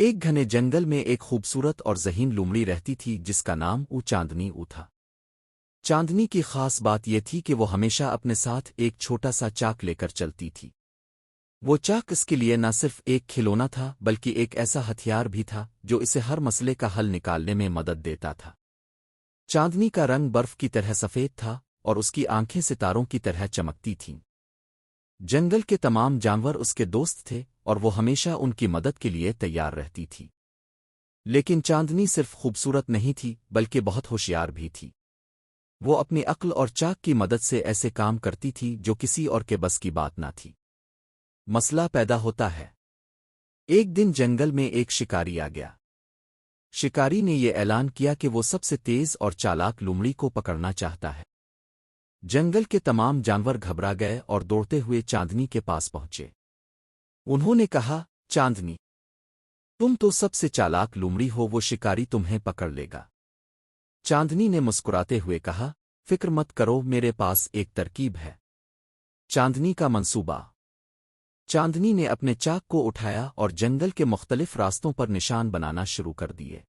ایک گھنے جنگل میں ایک خوبصورت اور ذہین لومڑی رہتی تھی جس کا نام چاندنی تھا۔ چاندنی کی خاص بات یہ تھی کہ وہ ہمیشہ اپنے ساتھ ایک چھوٹا سا چاک لے کر چلتی تھی۔ وہ چاک اس کے لیے نہ صرف ایک کھلونا تھا بلکہ ایک ایسا ہتھیار بھی تھا جو اسے ہر مسئلے کا حل نکالنے میں مدد دیتا تھا۔ چاندنی کا رنگ برف کی طرح سفید تھا اور اس کی آنکھیں ستاروں کی طرح چمکتی تھیں۔ جنگل کے تمام جانور اس کے دوست تھے اور وہ ہمیشہ ان کی مدد کے لیے تیار رہتی تھی۔ لیکن چاندنی صرف خوبصورت نہیں تھی بلکہ بہت ہوشیار بھی تھی۔ وہ اپنی عقل اور چاک کی مدد سے ایسے کام کرتی تھی جو کسی اور کے بس کی بات نہ تھی۔ مسئلہ پیدا ہوتا ہے۔ ایک دن جنگل میں ایک شکاری آ گیا۔ شکاری نے یہ اعلان کیا کہ وہ سب سے تیز اور چالاک لومڑی کو پکڑنا چاہتا ہے۔ جنگل کے تمام جانور گھبرا گئے اور دوڑتے ہوئے چاندنی کے پاس پہنچے۔ انہوں نے کہا، چاندنی، تم تو سب سے چالاک لومڑی ہو، وہ شکاری تمہیں پکڑ لے گا۔ چاندنی نے مسکراتے ہوئے کہا، فکر مت کرو، میرے پاس ایک ترکیب ہے۔ چاندنی کا منصوبہ۔ چاندنی نے اپنے چاک کو اٹھایا اور جنگل کے مختلف راستوں پر نشان بنانا شروع کر دیے۔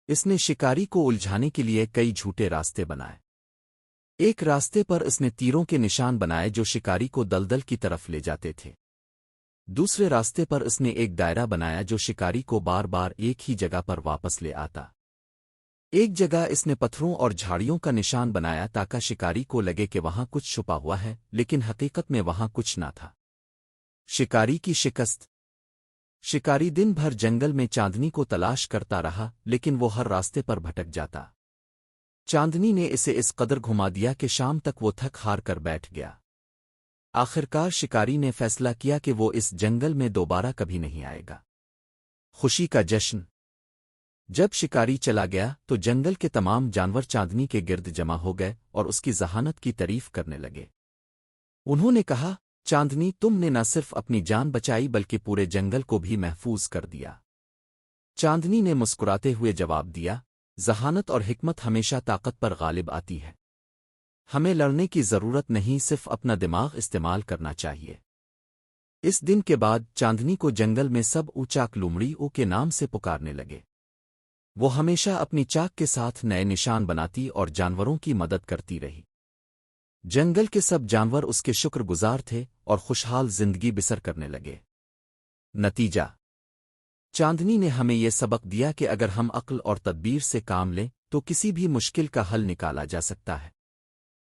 اس نے شکاری کو الجھانے کے لیے کئی جھوٹے راستے بنائے۔ ایک راستے پر اس نے تیروں کے نشان بنائے جو شکاری کو دلدل کی طرف لے جاتے تھے۔ دوسرے راستے پر اس نے ایک دائرہ بنایا جو شکاری کو بار بار ایک ہی جگہ پر واپس لے آتا۔ ایک جگہ اس نے پتھروں اور جھاڑیوں کا نشان بنایا تاکہ شکاری کو لگے کہ وہاں کچھ چھپا ہوا ہے، لیکن حقیقت میں وہاں کچھ نہ تھا۔ شکاری کی شکست۔ شکاری دن بھر جنگل میں چاندنی کو تلاش کرتا رہا لیکن وہ ہر راستے پر بھٹک جاتا۔ چاندنی نے اسے اس قدر گھما دیا کہ شام تک وہ تھک ہار کر بیٹھ گیا۔ آخرکار شکاری نے فیصلہ کیا کہ وہ اس جنگل میں دوبارہ کبھی نہیں آئے گا۔ خوشی کا جشن۔ جب شکاری چلا گیا تو جنگل کے تمام جانور چاندنی کے گرد جمع ہو گئے اور اس کی ذہانت کی تعریف کرنے لگے۔ انہوں نے کہا، چاندنی، تم نے نہ صرف اپنی جان بچائی بلکہ پورے جنگل کو بھی محفوظ کر دیا۔ چاندنی نے مسکراتے ہوئے جواب دیا، ذہانت اور حکمت ہمیشہ طاقت پر غالب آتی ہے۔ ہمیں لڑنے کی ضرورت نہیں، صرف اپنا دماغ استعمال کرنا چاہیے۔ اس دن کے بعد چاندنی کو جنگل میں سب چاک لومڑی کے نام سے پکارنے لگے۔ وہ ہمیشہ اپنی چاک کے ساتھ نئے نشان بناتی اور جانوروں کی مدد کرتی رہی۔ جنگل کے سب جانور اس کے شکر گزار تھے اور خوشحال زندگی بسر کرنے لگے۔ نتیجہ۔ چاندنی نے ہمیں یہ سبق دیا کہ اگر ہم عقل اور تدبیر سے کام لیں تو کسی بھی مشکل کا حل نکالا جا سکتا ہے۔